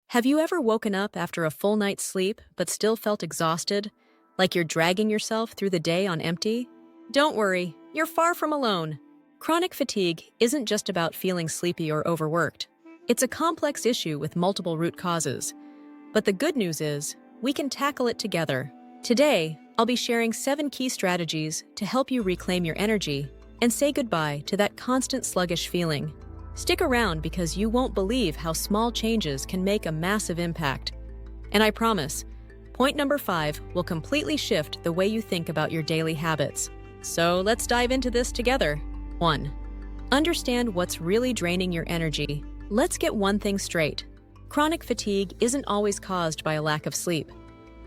Have you ever woken up after a full night's sleep but still felt exhausted, like you're dragging yourself through the day on empty? Don't worry, you're far from alone. Chronic fatigue isn't just about feeling sleepy or overworked. It's a complex issue with multiple root causes. But the good news is, we can tackle it together. Today, I'll be sharing 7 key strategies to help you reclaim your energy and say goodbye to that constant sluggish feeling. Stick around because you won't believe how small changes can make a massive impact. And I promise, point number 5 will completely shift the way you think about your daily habits. So let's dive into this together. 1. Understand what's really draining your energy. Let's get one thing straight. Chronic fatigue isn't always caused by a lack of sleep,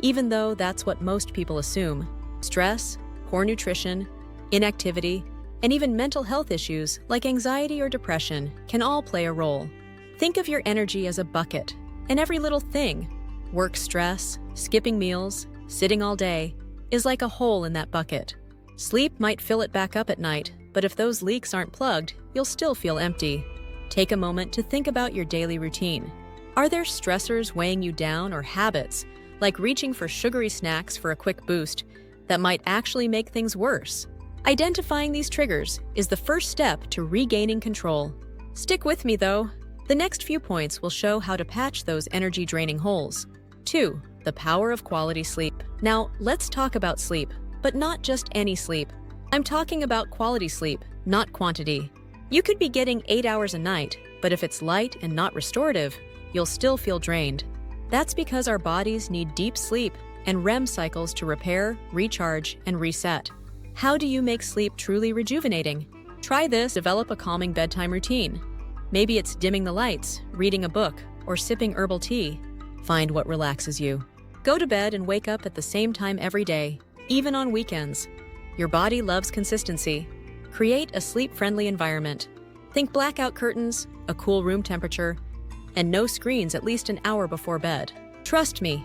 even though that's what most people assume. Stress, poor nutrition, inactivity, and even mental health issues like anxiety or depression can all play a role. Think of your energy as a bucket, and every little thing, work stress, skipping meals, sitting all day, is like a hole in that bucket. Sleep might fill it back up at night, but if those leaks aren't plugged, you'll still feel empty. Take a moment to think about your daily routine. Are there stressors weighing you down or habits, like reaching for sugary snacks for a quick boost, that might actually make things worse? Identifying these triggers is the first step to regaining control. Stick with me though. The next few points will show how to patch those energy-draining holes. 2. The power of quality sleep. Now, let's talk about sleep, but not just any sleep. I'm talking about quality sleep, not quantity. You could be getting 8 hours a night, but if it's light and not restorative, you'll still feel drained. That's because our bodies need deep sleep and REM cycles to repair, recharge, and reset. How do you make sleep truly rejuvenating? Try this. Develop a calming bedtime routine. Maybe it's dimming the lights, reading a book, or sipping herbal tea. Find what relaxes you. Go to bed and wake up at the same time every day, even on weekends. Your body loves consistency. Create a sleep-friendly environment. Think blackout curtains, a cool room temperature, and no screens at least an hour before bed. Trust me,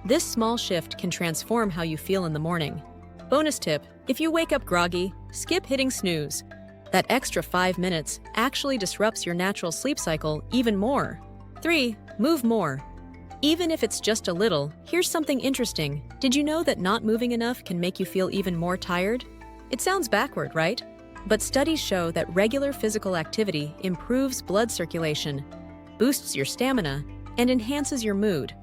this small shift can transform how you feel in the morning. Bonus tip, if you wake up groggy, skip hitting snooze. That extra 5 minutes actually disrupts your natural sleep cycle even more. 3. Move more. Even if it's just a little, here's something interesting. Did you know that not moving enough can make you feel even more tired? It sounds backward, right? But studies show that regular physical activity improves blood circulation, boosts your stamina, and enhances your mood,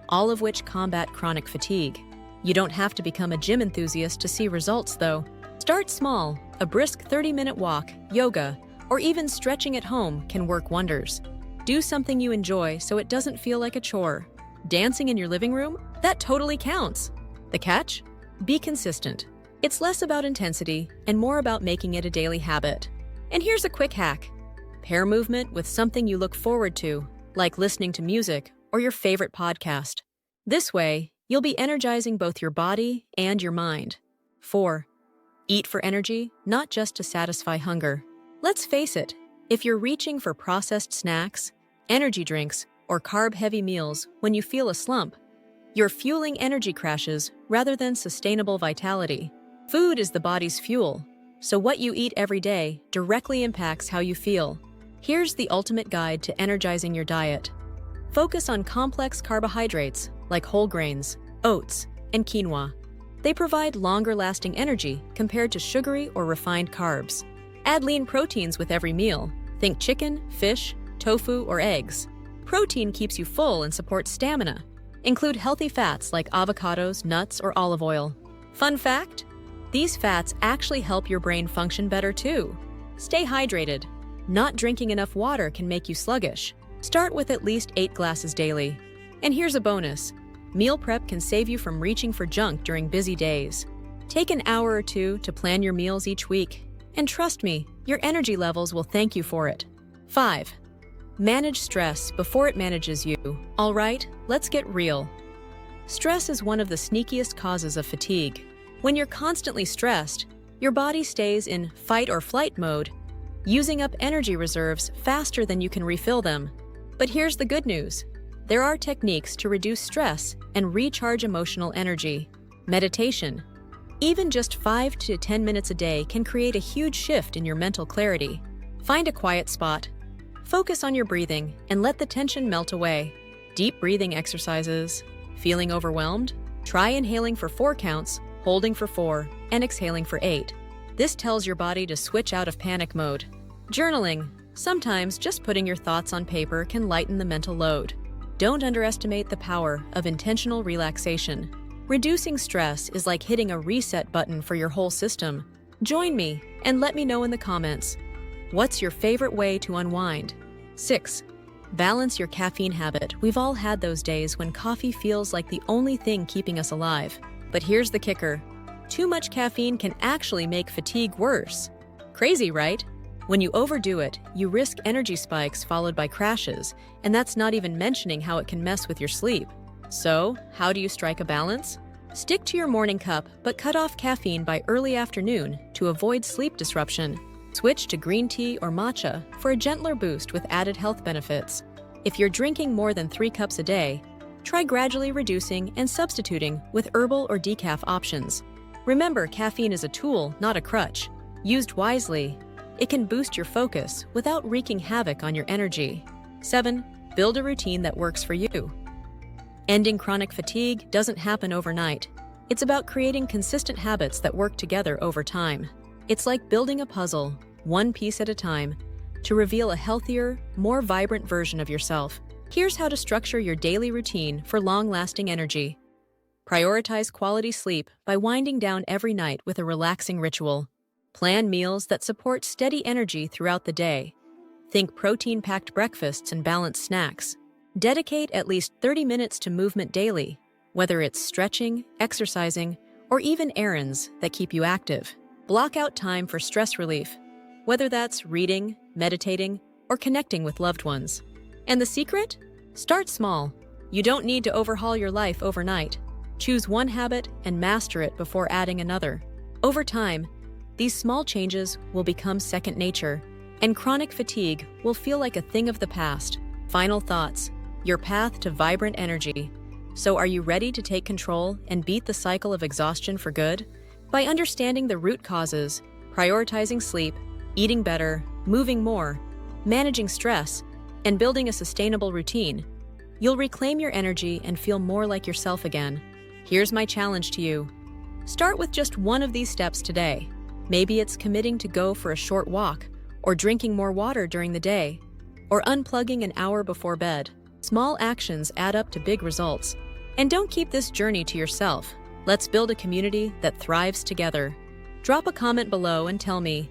all of which combat chronic fatigue. You don't have to become a gym enthusiast to see results, though. Start small. A brisk 30-minute walk, yoga, or even stretching at home can work wonders. Do something you enjoy so it doesn't feel like a chore. Dancing in your living room? That totally counts. The catch? Be consistent. It's less about intensity and more about making it a daily habit. And here's a quick hack. Pair movement with something you look forward to, like listening to music or your favorite podcast. This way, you'll be energizing both your body and your mind. 4. Eat for energy, not just to satisfy hunger. Let's face it, if you're reaching for processed snacks, energy drinks, or carb-heavy meals when you feel a slump, you're fueling energy crashes rather than sustainable vitality. Food is the body's fuel, so what you eat every day directly impacts how you feel. Here's the ultimate guide to energizing your diet. Focus on complex carbohydrates like whole grains, oats, and quinoa. They provide longer-lasting energy compared to sugary or refined carbs. Add lean proteins with every meal. Think chicken, fish, tofu, or eggs. Protein keeps you full and supports stamina. Include healthy fats like avocados, nuts, or olive oil. Fun fact? These fats actually help your brain function better too. Stay hydrated. Not drinking enough water can make you sluggish. Start with at least 8 glasses daily. And here's a bonus. Meal prep can save you from reaching for junk during busy days. Take an hour or 2 to plan your meals each week. And trust me, your energy levels will thank you for it. 5. Manage stress before it manages you. All right, let's get real. Stress is one of the sneakiest causes of fatigue. When you're constantly stressed, your body stays in fight or flight mode, using up energy reserves faster than you can refill them. But here's the good news. There are techniques to reduce stress and recharge emotional energy. Meditation. Even just 5 to 10 minutes a day can create a huge shift in your mental clarity. Find a quiet spot. Focus on your breathing and let the tension melt away. Deep breathing exercises. Feeling overwhelmed? Try inhaling for 4 counts, holding for 4, and exhaling for 8. This tells your body to switch out of panic mode. Journaling. Sometimes just putting your thoughts on paper can lighten the mental load. Don't underestimate the power of intentional relaxation. Reducing stress is like hitting a reset button for your whole system. Join me and let me know in the comments. What's your favorite way to unwind? 6. Balance your caffeine habit. We've all had those days when coffee feels like the only thing keeping us alive. But here's the kicker. Too much caffeine can actually make fatigue worse. Crazy, right? When you overdo it, you risk energy spikes followed by crashes, and that's not even mentioning how it can mess with your sleep. So, how do you strike a balance? Stick to your morning cup, but cut off caffeine by early afternoon to avoid sleep disruption. Switch to green tea or matcha for a gentler boost with added health benefits. If you're drinking more than 3 cups a day, try gradually reducing and substituting with herbal or decaf options. Remember, caffeine is a tool, not a crutch. Used wisely, it can boost your focus without wreaking havoc on your energy. 7. Build a routine that works for you. Ending chronic fatigue doesn't happen overnight. It's about creating consistent habits that work together over time. It's like building a puzzle, one piece at a time, to reveal a healthier, more vibrant version of yourself. Here's how to structure your daily routine for long-lasting energy. Prioritize quality sleep by winding down every night with a relaxing ritual. Plan meals that support steady energy throughout the day. Think protein-packed breakfasts and balanced snacks. Dedicate at least 30 minutes to movement daily, whether it's stretching, exercising, or even errands that keep you active. Block out time for stress relief, whether that's reading, meditating, or connecting with loved ones. And the secret? Start small. You don't need to overhaul your life overnight. Choose one habit and master it before adding another. Over time, these small changes will become second nature, and chronic fatigue will feel like a thing of the past. Final thoughts. Your path to vibrant energy. So are you ready to take control and beat the cycle of exhaustion for good? By understanding the root causes, prioritizing sleep, eating better, moving more, managing stress, and building a sustainable routine, you'll reclaim your energy and feel more like yourself again. Here's my challenge to you. Start with just one of these steps today. Maybe it's committing to go for a short walk, or drinking more water during the day, or unplugging an hour before bed. Small actions add up to big results. And don't keep this journey to yourself. Let's build a community that thrives together. Drop a comment below and tell me,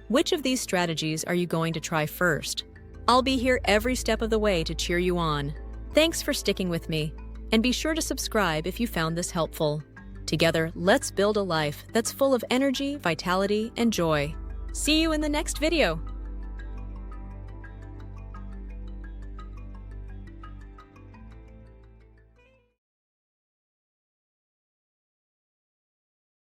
which of these strategies are you going to try first? I'll be here every step of the way to cheer you on. Thanks for sticking with me, and be sure to subscribe if you found this helpful. Together, let's build a life that's full of energy, vitality, and joy. See you in the next video.